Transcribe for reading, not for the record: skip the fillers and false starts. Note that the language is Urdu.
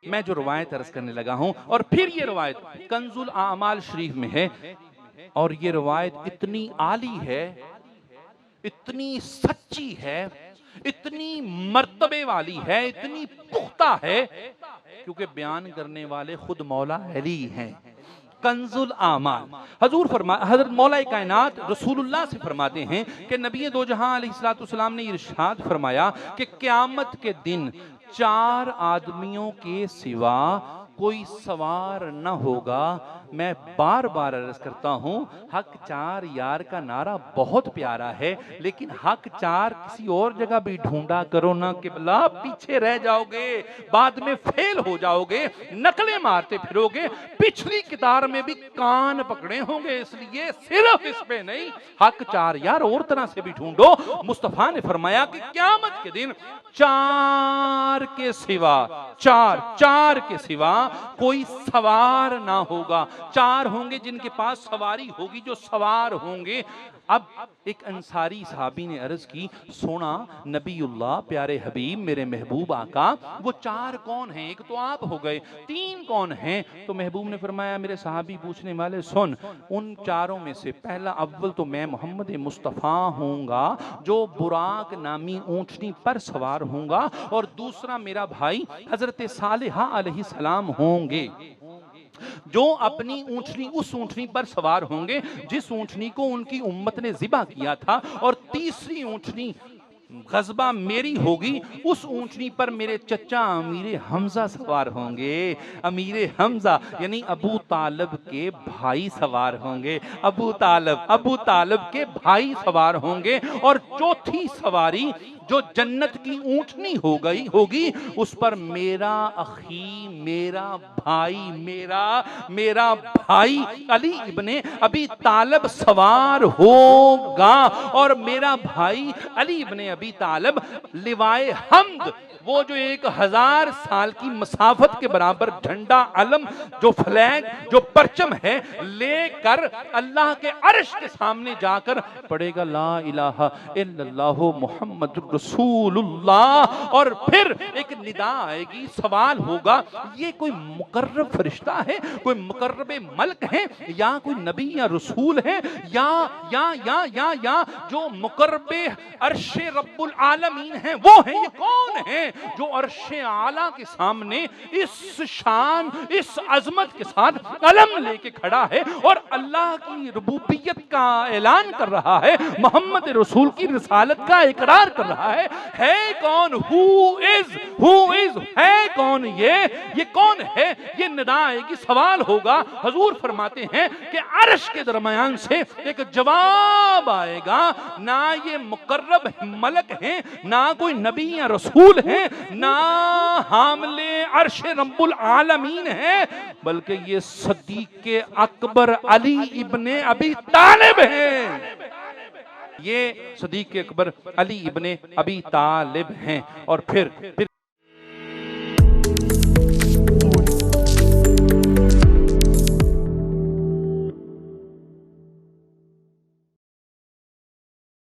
میں جو روایت عرض کرنے لگا ہوں، اور پھر یہ روایت کنز الاعمال شریف میں ہے، اور یہ روایت اتنی عالی ہے، اتنی سچی ہے، اتنی مرتبے والی ہے، اتنی پختہ ہے، کیونکہ بیان کرنے والے خود مولا علی ہیں۔ کنز الاعمال، حضرت مولا کائنات رسول اللہ سے فرماتے ہیں کہ نبی دو جہاں علیہ السلام نے ارشاد فرمایا کہ قیامت کے دن 4 آدمیوں کے سوا کوئی سوار نہ ہوگا۔ میں بار بار عرض کرتا ہوں، حق 4 یار کا نعرہ بہت پیارا ہے، لیکن حق 4 کسی اور جگہ بھی ڈھونڈا کرو نا قبلہ، پیچھے رہ جاؤ گے، بعد میں فیل ہو جاؤ گے، نقلیں مارتے پھرو گے، پچھلی قطار میں بھی کان پکڑے ہوں گے۔ اس لیے صرف اس پہ نہیں، حق 4 یار اور طرح سے بھی ڈھونڈو۔ مصطفیٰ نے فرمایا کہ قیامت کے دن 4 کے سوا، 4 کے سوا کوئی سوار نہ ہوگا۔ 4 ہوں گے جن کے پاس سواری ہوگی، جو سوار ہوں گے۔ اب ایک انصاری صحابی نے عرض کی، سونا نبی اللہ پیارے حبیب میرے محبوب آقا، وہ 4 کون ہیں؟ ایک تو آپ ہو گئے، 3 کون ہیں؟ تو محبوب نے فرمایا، میرے صحابی پوچھنے والے سن، ان 4 میں سے پہلا اول تو میں محمد مصطفیٰ ہوں گا جو براق نامی اونٹنی پر سوار ہوں گا، اور دوسرا میرا بھائی حضرت صالحہ علیہ السلام ہوں گے جو اپنی اونٹنی، اس اونٹنی پر سوار ہوں گے جس اونٹنی کو ان کی امت نے ذبح کیا تھا، اور تیسری اونٹنی غزبہ میری ہوگی، اس اونٹنی پر میرے چچا امیر حمزہ سوار ہوں گے۔ امیر حمزہ یعنی ابو طالب کے بھائی سوار ہوں گے، ابو طالب کے بھائی سوار ہوں گے، اور چوتھی سواری جو جنت کی اونٹنی ہوگی اس پر میرا اخی، میرا بھائی علی ابن ابی طالب سوار ہوگا، اور میرا بھائی علی ابن ابی طالب لوائے حمد، وہ جو 1000 سال کی مسافت کے برابر جھنڈا، علم، جو فلیگ، جو پرچم ہے، لے کر اللہ کے عرش کے سامنے جا کر پڑھے گا لا الہ الا اللہ محمد رسول اللہ، اور پھر ایک ندا آئے گی، سوال ہوگا، یہ کوئی مقرب فرشتہ ہے، کوئی مقرب ملک ہے، یا کوئی نبی یا رسول ہے، یا جو مقرب عرش رب العالمین ہیں وہ ہیں؟ یہ کون ہیں جو عرش اعلیٰ کے سامنے اس شان، اس عظمت کے ساتھ علم لے کے کھڑا ہے، اور اللہ کی ربوبیت کا اعلان کر رہا ہے، محمد رسول کی رسالت کا اقرار کر رہا ہے کون؟ who is ہے کون؟ یہ کون ہے؟ یہ ندا آئے گی، سوال ہوگا، حضور فرماتے ہیں کہ عرش کے درمیان سے ایک جواب آئے گا، نہ یہ مقرب ملک ہیں، نہ کوئی نبی یا رسول ہیں، نہ حامل عرش رب العالمین ہیں، بلکہ یہ صدیق اکبر علی ابن ابی طالب ہیں۔ یہ صدیق اکبر علی ابن ابی طالب ہیں، اور پھر